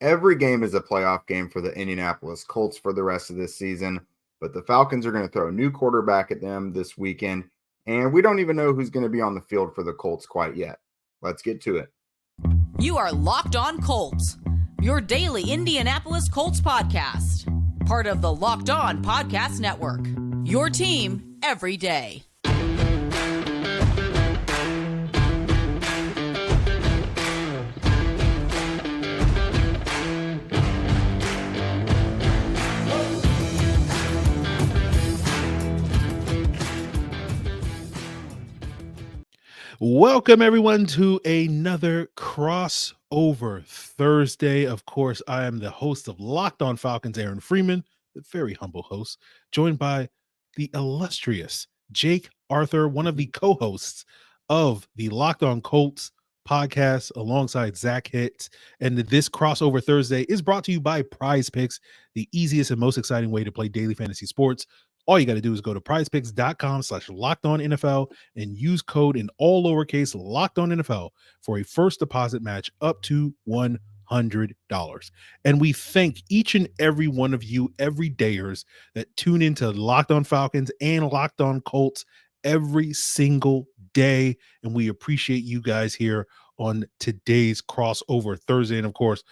Every game is a playoff game for the Indianapolis Colts for the rest of this season, but the Falcons are going to throw a new quarterback at them this weekend, and we don't even know who's going to be on the field for the Colts quite yet. Let's get to it. You are Locked On Colts, your daily Indianapolis Colts podcast, part of the Locked On Podcast Network, your team every day. Welcome, everyone, to another crossover Thursday. Of course, I am the host of Locked On Falcons, Aaron Freeman, the very humble host, joined by the illustrious Jake Arthur, one of the co-hosts of the Locked On Colts podcast, alongside Zach Hitz. And this crossover Thursday is brought to you by PrizePicks, the easiest and most exciting way to play daily fantasy sports. All you got to do is go to prizepicks.com/LockedOnNFL and use code in all lowercase LockedOnNFL for a first deposit match up to $100. And we thank each and every one of you everydayers that tune into Locked On Falcons and Locked On Colts every single day. And we appreciate you guys here on today's crossover Thursday. And of course,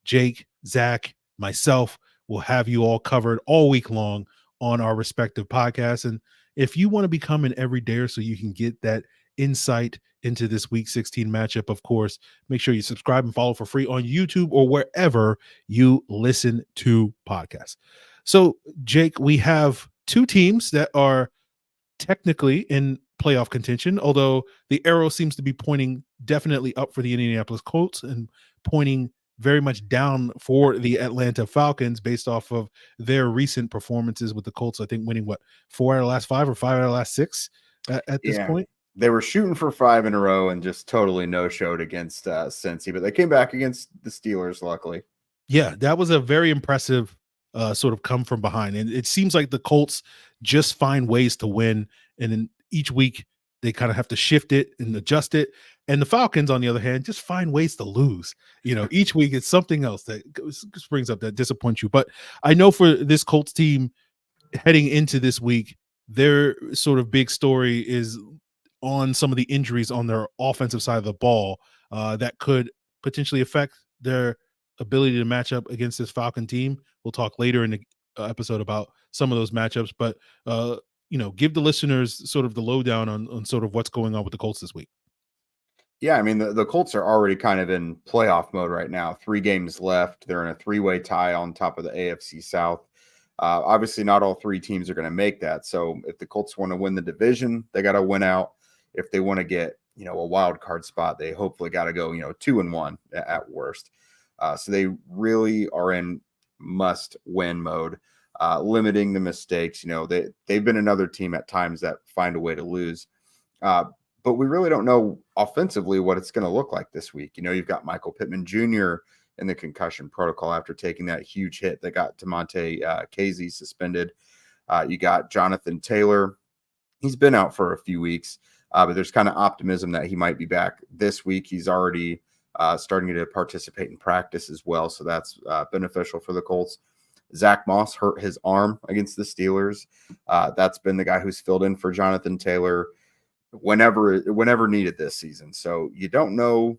Jake, Zach, myself will have you all covered all week long on our respective podcasts. And if you want to become an everydayer so you can get that insight into this week 16 matchup, of course, make sure you subscribe and follow for free on YouTube or wherever you listen to podcasts. So, Jake, we have two teams that are technically in playoff contention, although the arrow seems to be pointing definitely up for the Indianapolis Colts and pointing very much down for the Atlanta Falcons based off of their recent performances with the Colts. I think winning 4 out of the last 5 or 5 out of the last 6 at this point. They were shooting for 5 in a row and just totally no-showed against Cincy, but they came back against the Steelers, luckily. Yeah, that was a very impressive sort of come from behind. And it seems like the Colts just find ways to win. And then each week they kind of have to shift it and adjust it. And the Falcons, on the other hand, just find ways to lose. Each week it's something else that springs up that disappoints you. But I know for this Colts team heading into this week, their sort of big story is on some of the injuries on their offensive side of the ball that could potentially affect their ability to match up against this Falcon team. We'll talk later in the episode about some of those matchups, but give the listeners sort of the lowdown on sort of what's going on with the Colts this week. Yeah, I mean, the Colts are already kind of in playoff mode right now. 3 games left. They're in a 3-way tie on top of the AFC South. Obviously, not all 3 teams are going to make that. So if the Colts want to win the division, they got to win out. If they want to get, a wild card spot, they hopefully got to go, 2-1 at worst. So they really are in must-win mode, limiting the mistakes. They've been another team at times that find a way to lose. But we really don't know offensively what it's going to look like this week. You've got Michael Pittman Jr. in the concussion protocol after taking that huge hit that got Damontae Kazee suspended. You got Jonathan Taylor. He's been out for a few weeks, but there's kind of optimism that he might be back this week. He's already starting to participate in practice as well, so that's beneficial for the Colts. Zach Moss hurt his arm against the Steelers. That's been the guy who's filled in for Jonathan Taylor whenever needed this season. So you don't know,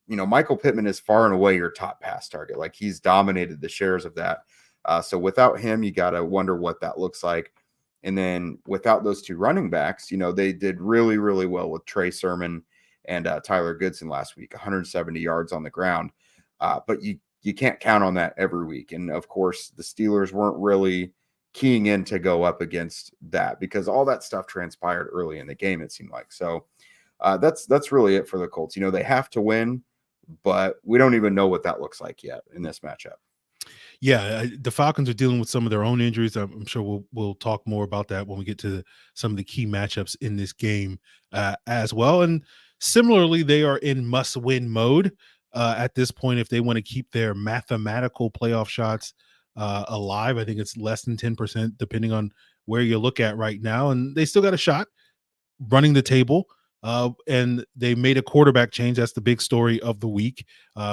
Michael Pittman is far and away your top pass target. Like, he's dominated the shares of that. So without him, you got to wonder what that looks like. And then without those 2 running backs, they did really, really well with Trey Sermon and Tyler Goodson last week, 170 yards on the ground. But you can't count on that every week. And of course, the Steelers weren't really keying in to go up against that because all that stuff transpired early in the game, it seemed like. So that's really it for the Colts. They have to win, but we don't even know what that looks like yet in this matchup. Yeah, the Falcons are dealing with some of their own injuries. I'm sure we'll talk more about that when we get to some of the key matchups in this game as well. And similarly, they are in must-win mode at this point if they want to keep their mathematical playoff shots alive. I think it's less than 10%, depending on where you look at right now. And they still got a shot running the table. and they made a quarterback change. That's the big story of the week.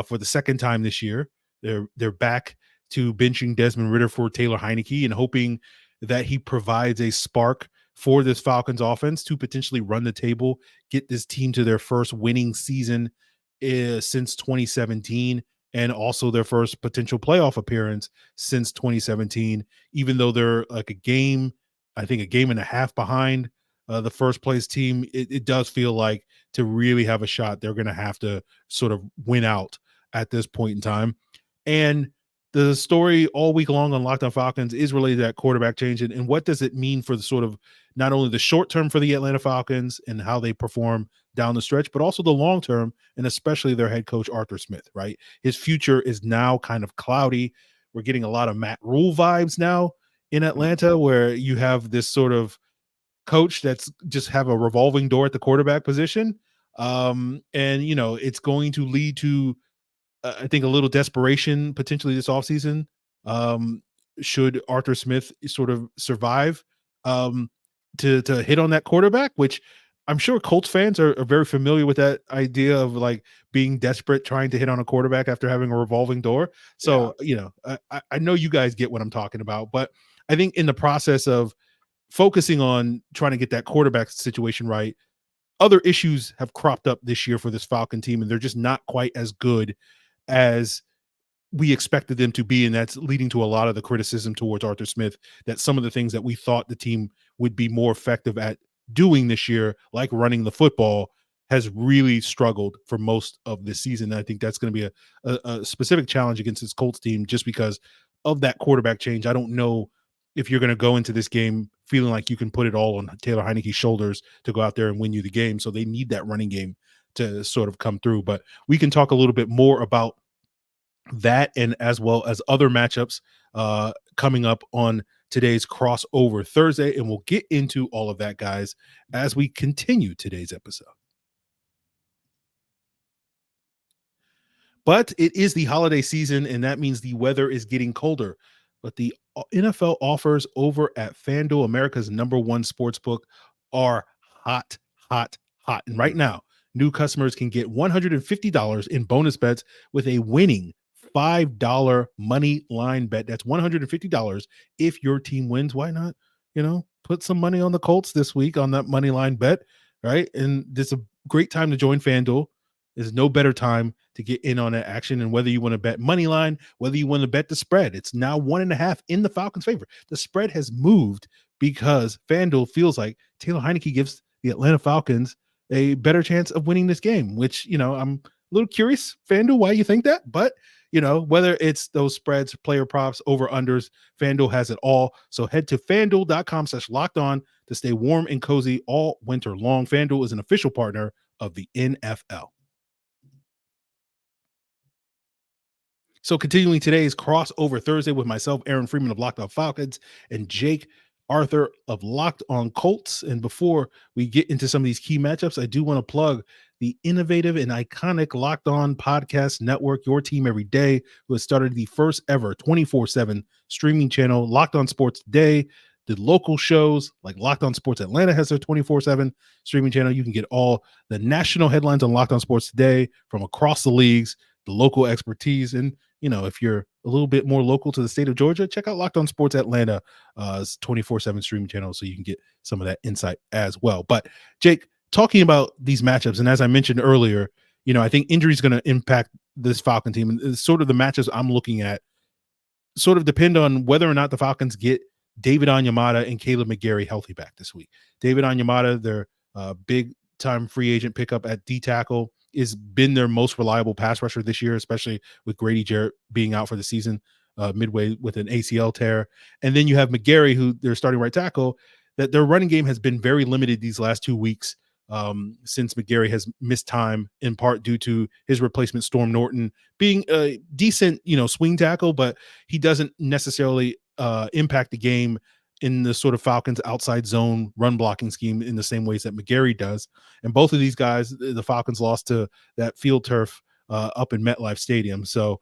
For the second time this year, they're back to benching Desmond Ridder for Taylor Heinicke and hoping that he provides a spark for this Falcons offense to potentially run the table, get this team to their first winning season since 2017, and also their first potential playoff appearance since 2017, even though they're like a game and a half behind the first place team. It does feel like to really have a shot, they're going to have to sort of win out at this point in time. And the story all week long on Locked On Falcons is related to that quarterback change. And what does it mean for the sort of not only the short term for the Atlanta Falcons and how they perform down the stretch, but also the long term, and especially their head coach, Arthur Smith, right? His future is now kind of cloudy. We're getting a lot of Matt Rule vibes now in Atlanta, where you have this sort of coach that's just have a revolving door at the quarterback position. And, it's going to lead to, I think, a little desperation potentially this offseason, should Arthur Smith sort of survive to hit on that quarterback, which I'm sure Colts fans are very familiar with that idea of like being desperate, trying to hit on a quarterback after having a revolving door. So, I know you guys get what I'm talking about, but I think in the process of focusing on trying to get that quarterback situation right, other issues have cropped up this year for this Falcon team, and they're just not quite as good as we expected them to be. And that's leading to a lot of the criticism towards Arthur Smith, that some of the things that we thought the team would be more effective at doing this year, like running the football, has really struggled for most of this season. And I think that's going to be a specific challenge against this Colts team just because of that quarterback change. I don't know if you're going to go into this game feeling like you can put it all on Taylor Heinicke's shoulders to go out there and win you the game. So they need that running game to sort of come through. But we can talk a little bit more about that, and as well as other matchups coming up on today's crossover Thursday. And we'll get into all of that, guys, as we continue today's episode. But it is the holiday season, and that means the weather is getting colder. But the NFL offers over at FanDuel, America's number one sportsbook, are hot, hot, hot. And right now, new customers can get $150 in bonus bets with a winning $5 money line bet. That's $150 if your team wins. Why not, put some money on the Colts this week on that money line bet, right? And this is a great time to join FanDuel. There's no better time to get in on that action. And whether you want to bet money line, whether you want to bet the spread, it's now 1.5 in the Falcons' favor. The spread has moved because FanDuel feels like Taylor Heinicke gives the Atlanta Falcons a better chance of winning this game, which, I'm a little curious, FanDuel, why you think that. But, whether it's those spreads, player props, over unders, FanDuel has it all. So head to FanDuel.com/lockedon to stay warm and cozy all winter long. FanDuel is an official partner of the NFL. So continuing today's crossover Thursday with myself, Aaron Freeman of Locked On Falcons, and Jake Arthur of Locked On Colts. And before we get into some of these key matchups, I do want to plug the innovative and iconic Locked On Podcast Network, your team every day, who has started the first ever 24/7 streaming channel, Locked On Sports Today. The local shows like Locked On Sports Atlanta has their 24/7 streaming channel. You can get all the national headlines on Locked On Sports Today from across the leagues, the local expertise. And, if you're a little bit more local to the state of Georgia, check out Locked On Sports Atlanta 24/7 streaming channel so you can get some of that insight as well. But Jake, talking about these matchups, and as I mentioned earlier, I think injury is going to impact this Falcon team. And sort of the matchups I'm looking at sort of depend on whether or not the Falcons get David Onyemata and Caleb McGarry healthy back this week. David Onyemata, their big time free agent pickup at D tackle, has been their most reliable pass rusher this year, especially with Grady Jarrett being out for the season midway with an ACL tear. And then you have McGarry, who they're starting right tackle, that their running game has been very limited these last 2 weeks since McGarry has missed time, in part due to his replacement Storm Norton being a decent, swing tackle, but he doesn't necessarily impact the game in the sort of Falcons outside zone run blocking scheme in the same ways that McGarry does. And both of these guys, the Falcons lost to that field turf up in MetLife Stadium. So,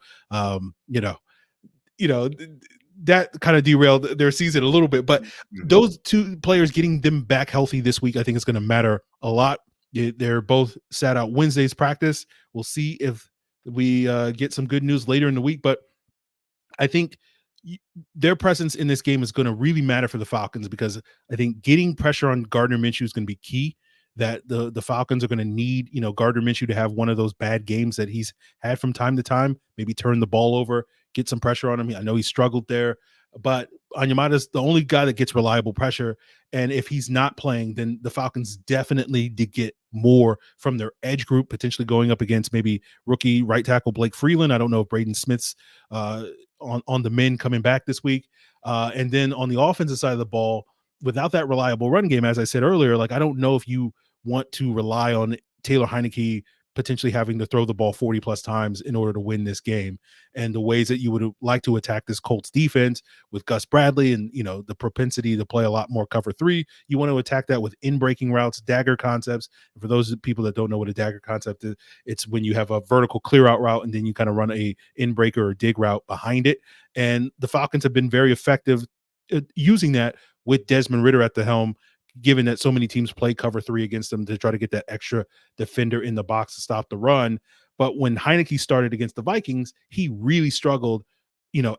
that kind of derailed their season a little bit, but those two players, getting them back healthy this week, I think is going to matter a lot. They're both sat out Wednesday's practice. We'll see if we get some good news later in the week, but I think their presence in this game is going to really matter for the Falcons, because I think getting pressure on Gardner Minshew is going to be key. That the Falcons are going to need, Gardner Minshew to have one of those bad games that he's had from time to time, maybe turn the ball over, get some pressure on him. I know he struggled there, but Onyemata's the only guy that gets reliable pressure. And if he's not playing, then the Falcons definitely did get more from their edge group, potentially going up against maybe rookie right tackle Blake Freeland. I don't know if Braden Smith's on the men coming back this week. And then on the offensive side of the ball, without that reliable run game, as I said earlier, like I don't know if you want to rely on Taylor Heinicke potentially having to throw the ball 40 plus times in order to win this game. And the ways that you would like to attack this Colts defense with Gus Bradley and, the propensity to play a lot more cover 3, you want to attack that with in-breaking routes, dagger concepts. And for those people that don't know what a dagger concept is, it's when you have a vertical clear out route and then you kind of run a in-breaker or dig route behind it. And the Falcons have been very effective using that with Desmond Ridder at the helm, given that so many teams play cover 3 against them to try to get that extra defender in the box to stop the run. But when Heinicke started against the Vikings, he really struggled,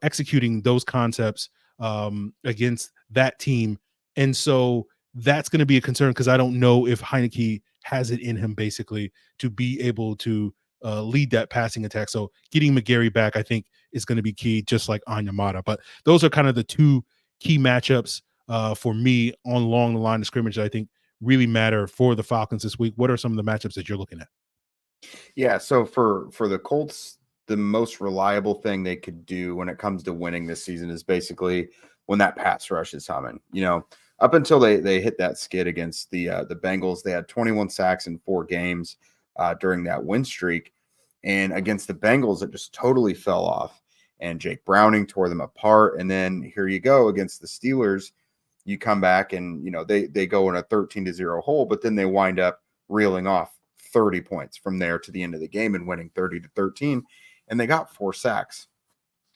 executing those concepts against that team. And so that's going to be a concern, because I don't know if Heinicke has it in him basically to be able to lead that passing attack. So getting McGarry back, I think, is going to be key, just like Onyemata. But those are kind of the two key matchups for me along the line of scrimmage that I think really matter for the Falcons this week. What are some of the matchups that you're looking at? Yeah, so for the Colts, the most reliable thing they could do when it comes to winning this season is basically when that pass rush is humming. Up until they hit that skid against the Bengals, they had 21 sacks in 4 games during that win streak, and against the Bengals, it just totally fell off. And Jake Browning tore them apart. And then here you go against the Steelers. You come back and, they go in a 13-0 hole, but then they wind up reeling off 30 points from there to the end of the game and winning 30-13. And they got 4 sacks.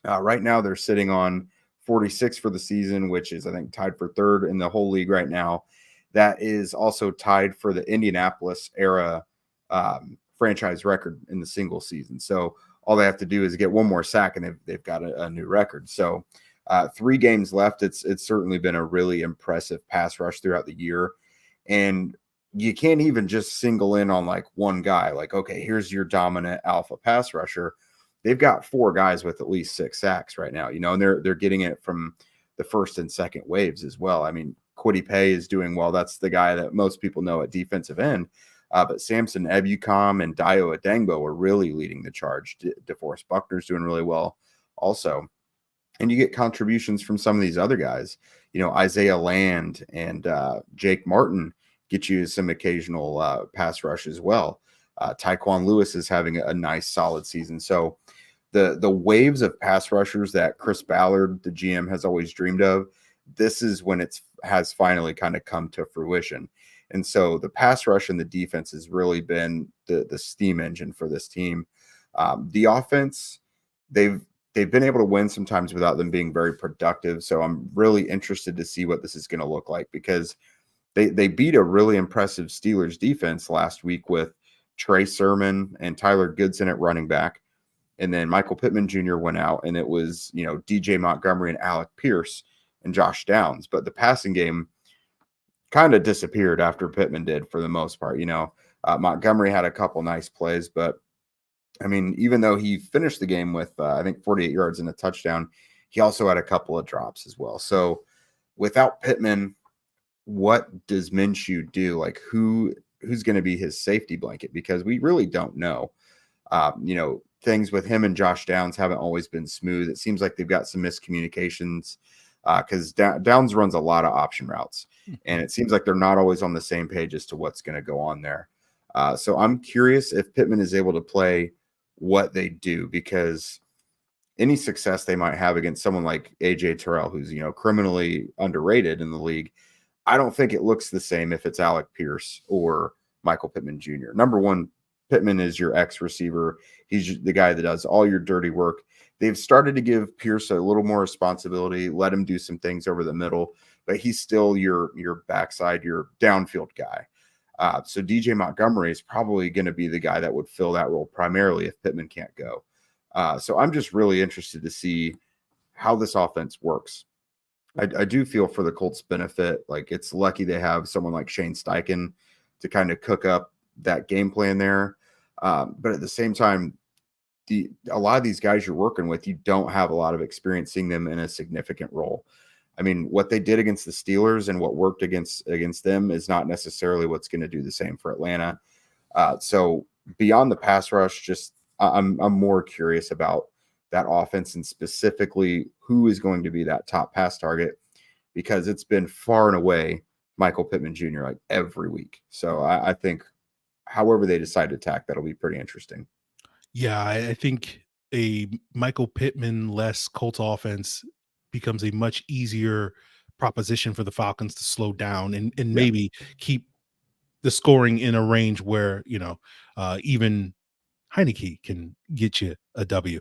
Right now they're sitting on 46 for the season, which is, I think, tied for 3rd in the whole league right now. That is also tied for the Indianapolis era franchise record in the single season. So all they have to do is get one more sack and they've got a new record. So 3 games left. It's certainly been a really impressive pass rush throughout the year. And you can't even just single in on like one guy. Like, okay, here's your dominant alpha pass rusher. They've got 4 guys with at least 6 sacks right now, and they're getting it from the first and second waves as well. I mean, Kwity Paye is doing well. That's the guy that most people know at defensive end. But Samson Ebukam and Dayo Adengbo are really leading the charge. DeForest Buckner's doing really well also. And you get contributions from some of these other guys. Isaiah Land and Jake Martin get you some occasional pass rush as well. Tyquan Lewis is having a nice, solid season. So the waves of pass rushers that Chris Ballard, the GM, has always dreamed of, this is when it has finally kind of come to fruition. And so the pass rush and the defense has really been the steam engine for this team. The offense, they've been able to win sometimes without them being very productive. So I'm really interested to see what this is going to look like, because they beat a really impressive Steelers defense last week with Trey Sermon and Tyler Goodson at running back. And then Michael Pittman Jr. went out, and it was, DJ Montgomery and Alec Pierce and Josh Downs. But the passing game kind of disappeared after Pittman did for the most part. Montgomery had a couple nice plays, but I mean, even though he finished the game with, I think, 48 yards and a touchdown, he also had a couple of drops as well. So without Pittman, what does Minshew do? Like, who's going to be his safety blanket? Because we really don't know. Things with him and Josh Downs haven't always been smooth. It seems like they've got some miscommunications because Downs runs a lot of option routes, and it seems like they're not always on the same page as to what's going to go on there. So I'm curious if Pittman is able to play what they do, because any success they might have against someone like AJ Terrell, who's, criminally underrated in the league, I don't think it looks the same if it's Alec Pierce or Michael Pittman Jr. Number one, Pittman is your X receiver. He's the guy that does all your dirty work. They've started to give Pierce a little more responsibility, let him do some things over the middle, but he's still your backside, your downfield guy. So DJ Montgomery is probably going to be the guy that would fill that role primarily if Pittman can't go. So I'm just really interested to see how this offense works. I do feel for the Colts' benefit, like it's lucky they have someone like Shane Steichen to kind of cook up that game plan there. But at the same time, a lot of these guys you're working with, you don't have a lot of experience seeing them in a significant role. I mean, what they did against the Steelers and what worked against them is not necessarily what's going to do the same for Atlanta. So beyond the pass rush, just I'm more curious about that offense and specifically who is going to be that top pass target, because it's been far and away Michael Pittman Jr. like every week. So I think however they decide to attack, that'll be pretty interesting. Yeah, I think a Michael Pittman-less Colts offense becomes a much easier proposition for the Falcons to slow down and maybe keep the scoring in a range where, even Heinicke can get you a W.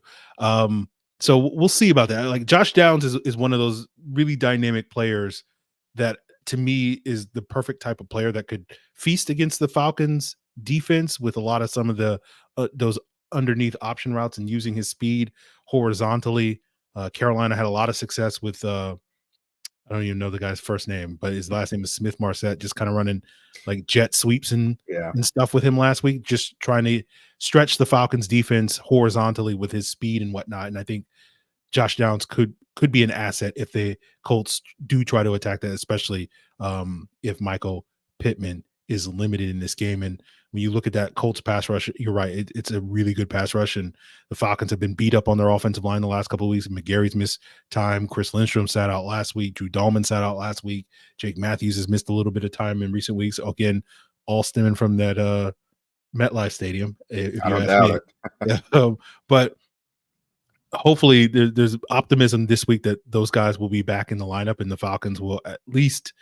So we'll see about that. Like Josh Downs is one of those really dynamic players that to me is the perfect type of player that could feast against the Falcons defense with a lot of some of the those underneath option routes and using his speed horizontally. Carolina had a lot of success with I don't even know the guy's first name, but his last name is Smith Marset, just kind of running like jet sweeps and stuff with him last week, just trying to stretch the Falcons defense horizontally with his speed and whatnot. And I think Josh Downs could be an asset if the Colts do try to attack that, especially if Michael Pittman is limited in this game. And when you look at that Colts pass rush, you're right. It's a really good pass rush, and the Falcons have been beat up on their offensive line the last couple of weeks. McGarry's missed time. Chris Lindstrom sat out last week. Drew Dahlman sat out last week. Jake Matthews has missed a little bit of time in recent weeks. Again, all stemming from that MetLife Stadium. If I you don't ask doubt me. it. But hopefully there's optimism this week that those guys will be back in the lineup and the Falcons will at least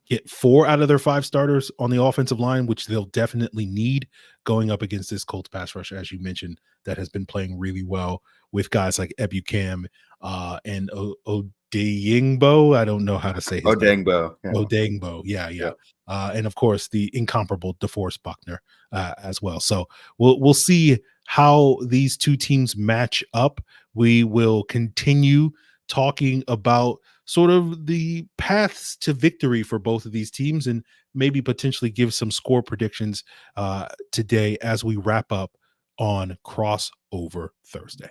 get 4 out of their 5 starters on the offensive line, which they'll definitely need going up against this Colts pass rush, as you mentioned, that has been playing really well with guys like Ebukam and Odeyingbo. I don't know how to say his name. Odeyingbo. Yeah. And of course the incomparable DeForest Buckner as well. So we'll see how these two teams match up. We will continue talking about sort of the paths to victory for both of these teams and maybe potentially give some score predictions today as we wrap up on Crossover Thursday.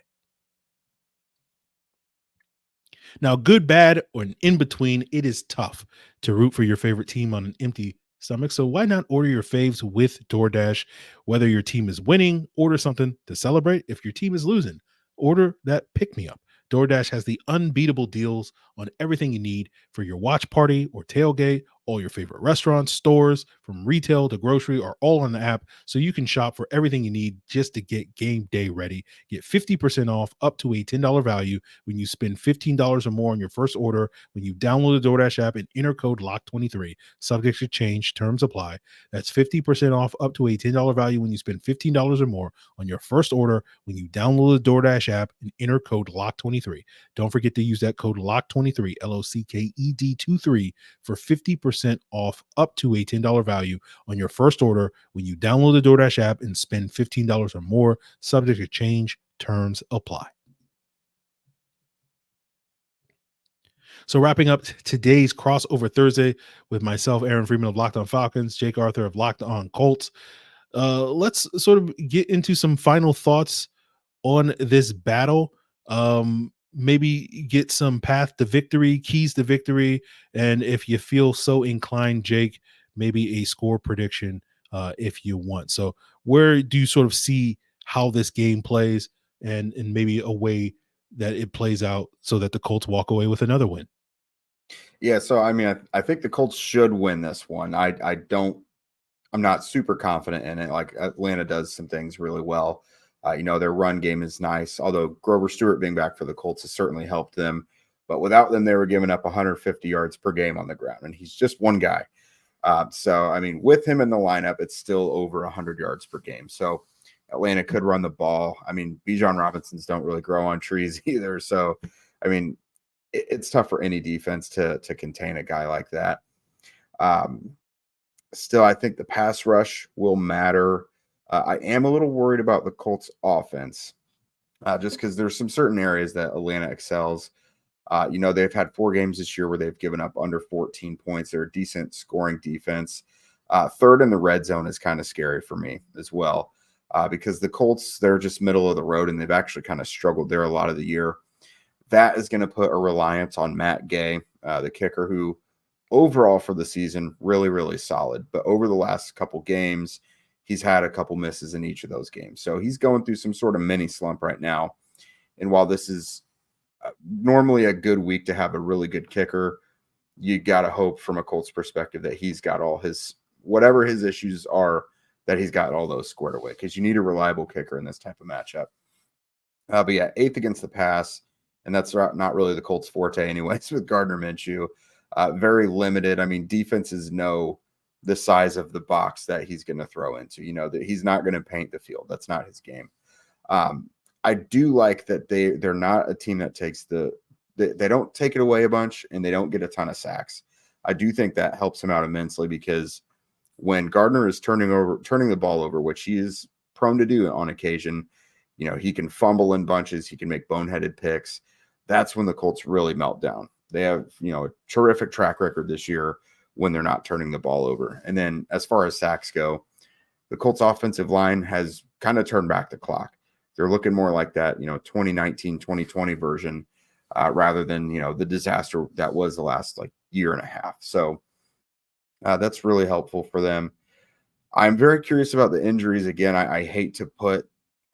Now, good, bad, or an in between, it is tough to root for your favorite team on an empty stomach. So why not order your faves with DoorDash? Whether your team is winning, order something to celebrate. If your team is losing, order that pick-me-up. DoorDash has the unbeatable deals on everything you need for your watch party or tailgate. All your favorite restaurants, stores, from retail to grocery, are all on the app, so you can shop for everything you need just to get game day ready. Get 50% off up to a $10 value when you spend $15 or more on your first order when you download the DoorDash app and enter code LOCK23. Subject to change, terms apply. That's 50% off up to a $10 value when you spend $15 or more on your first order when you download the DoorDash app and enter code LOCK23. Don't forget to use that code LOCK23, LOCKED23, for 50% off up to a $10 value on your first order when you download the DoorDash app and spend $15 or more. Subject to change, terms apply. So wrapping up today's Crossover Thursday with myself, Aaron Freeman of Locked On Falcons, Jake Arthur of Locked On Colts. Let's sort of get into some final thoughts on this battle. Maybe get some path to victory, keys to victory, and if you feel so inclined, Jake, maybe a score prediction if you want. So where do you sort of see how this game plays and maybe a way that it plays out so that the Colts walk away with another win? Yeah, so I mean, I think the Colts should win this one. I'm not super confident in it. Like Atlanta does some things really well. Their run game is nice, although Grover Stewart being back for the Colts has certainly helped them. But without them, they were giving up 150 yards per game on the ground, and he's just one guy. So, I mean, with him in the lineup, it's still over 100 yards per game. So Atlanta could run the ball. I mean, Bijan Robinsons don't really grow on trees either. So, I mean, it's tough for any defense to contain a guy like that. Still, I think the pass rush will matter. I am a little worried about the Colts offense, just because there's some certain areas that Atlanta excels. They've had 4 games this year where they've given up under 14 points. They're a decent scoring defense. Third in the red zone is kind of scary for me as well, because the Colts, they're just middle of the road, and they've actually kind of struggled there a lot of the year. That is going to put a reliance on Matt Gay, the kicker, who overall for the season, really, really solid. But over the last couple games, he's had a couple misses in each of those games. So he's going through some sort of mini slump right now. And while this is normally a good week to have a really good kicker, you got to hope from a Colts perspective that he's got all his, whatever his issues are, that he's got all those squared away, because you need a reliable kicker in this type of matchup. But yeah, 8th against the pass, and that's not really the Colts' forte anyways with Gardner Minshew. Very limited. I mean, defenses know the size of the box that he's going to throw into, that he's not going to paint the field. That's not his game. I do like that they're not a team that takes they don't take it away a bunch, and they don't get a ton of sacks. I do think that helps him out immensely, because when Gardner is turning the ball over, which he is prone to do on occasion, he can fumble in bunches. He can make boneheaded picks. That's when the Colts really melt down. They have, a terrific track record this year when they're not turning the ball over. And then as far as sacks go, the Colts offensive line has kind of turned back the clock. They're looking more like that, 2019, 2020 version, rather than, the disaster that was the last year and a half. So that's really helpful for them. I'm very curious about the injuries. Again, I hate to put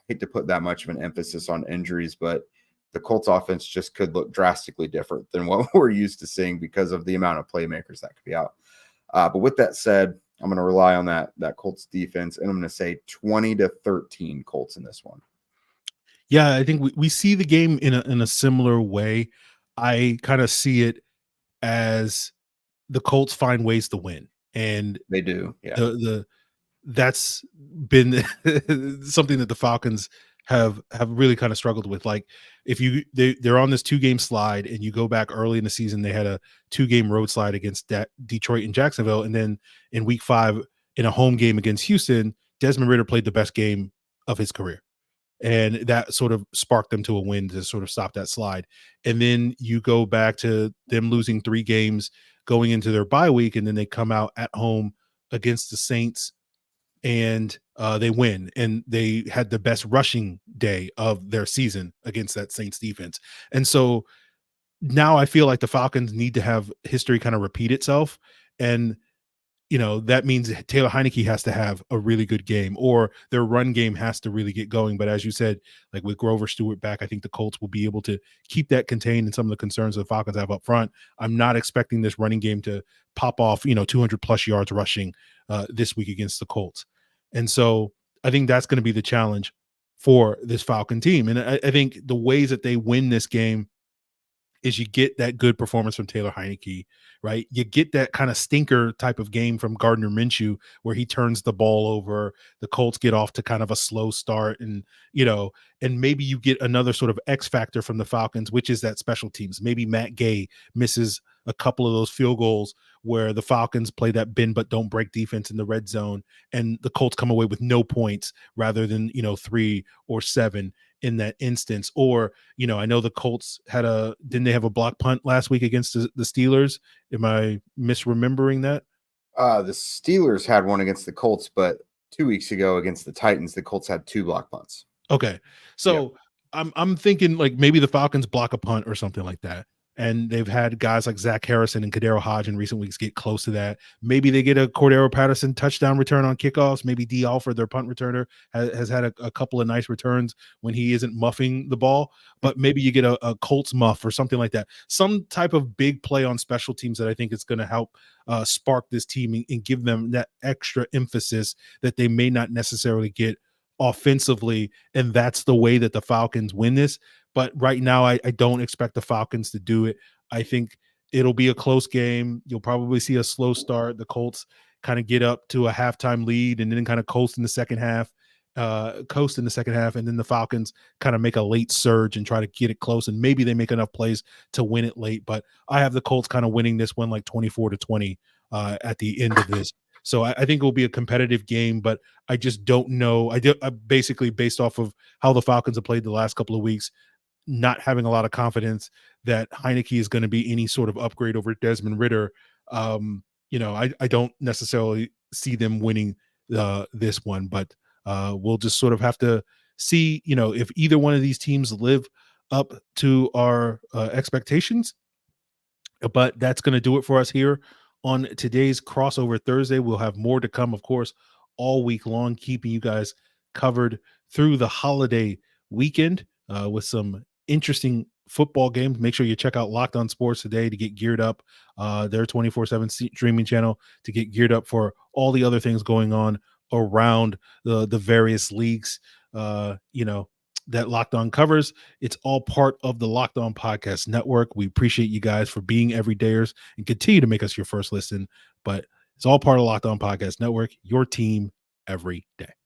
that much of an emphasis on injuries, but the Colts offense just could look drastically different than what we're used to seeing because of the amount of playmakers that could be out. But with that said, I'm going to rely on that Colts defense, and I'm going to say 20-13 Colts in this one. Yeah, I think we see the game in a similar way. I kind of see it as the Colts find ways to win, and they do. Yeah, that's been something that the Falcons have really kind of struggled with. Like, if they're on this 2-game slide, and you go back early in the season, they had a 2-game road slide against Detroit and Jacksonville, and then in week 5 in a home game against Houston, Desmond Ridder played the best game of his career, and that sort of sparked them to a win to sort of stop that slide. And then you go back to them losing 3 games going into their bye week, and then they come out at home against the Saints, and they win, and they had the best rushing day of their season against that Saints defense. And so now I feel like the Falcons need to have history kind of repeat itself, and that means Taylor Heinicke has to have a really good game, or their run game has to really get going. But as you said, like with Grover Stewart back, I think the Colts will be able to keep that contained, and some of the concerns the Falcons have up front. I'm not expecting this running game to pop off, 200 plus yards rushing this week against the Colts. And so I think that's going to be the challenge for this Falcon team. And I think the ways that they win this game is you get that good performance from Taylor Heinicke, right? You get that kind of stinker type of game from Gardner Minshew, where he turns the ball over. The Colts get off to kind of a slow start, and and maybe you get another sort of X factor from the Falcons, which is that special teams. Maybe Matt Gay misses a couple of those field goals where the Falcons play that bend but don't break defense in the red zone, and the Colts come away with no points rather than 3 or 7 in that instance. Or I know the Colts didn't they have a block punt last week against the Steelers? Am I misremembering that? The Steelers had one against the Colts, but 2 weeks ago against the Titans, the Colts had 2 block punts. Okay, so yeah. I'm thinking like maybe the Falcons block a punt or something like that. And they've had guys like Zach Harrison and Kadero Hodge in recent weeks get close to that. Maybe they get a Cordero Patterson touchdown return on kickoffs. Maybe D. Alford, their punt returner, has had a couple of nice returns when he isn't muffing the ball. But maybe you get a Colts muff or something like that. Some type of big play on special teams that I think is going to help spark this team and give them that extra emphasis that they may not necessarily get offensively. And that's the way that the Falcons win this. But right now, I don't expect the Falcons to do it. I think it'll be a close game. You'll probably see a slow start. The Colts kind of get up to a halftime lead and then kind of coast in the second half. And then the Falcons kind of make a late surge and try to get it close. And maybe they make enough plays to win it late. But I have the Colts kind of winning this one like 24-20 at the end of this. So I think it will be a competitive game, but I just don't know. I basically, based off of how the Falcons have played the last couple of weeks, not having a lot of confidence that Heinicke is going to be any sort of upgrade over Desmond Ridder. I don't necessarily see them winning this one, but we'll just sort of have to see, if either one of these teams live up to our expectations. But that's going to do it for us here on today's Crossover Thursday. We'll have more to come, of course, all week long, keeping you guys covered through the holiday weekend with some interesting football games. Make sure you check out Locked On Sports today to get geared up, their 24/7 streaming channel, to get geared up for all the other things going on around the various leagues, that Locked On covers. It's all part of the Locked On Podcast Network. We appreciate you guys for being everydayers and continue to make us your first listen, but it's all part of Locked On Podcast Network, your team every day.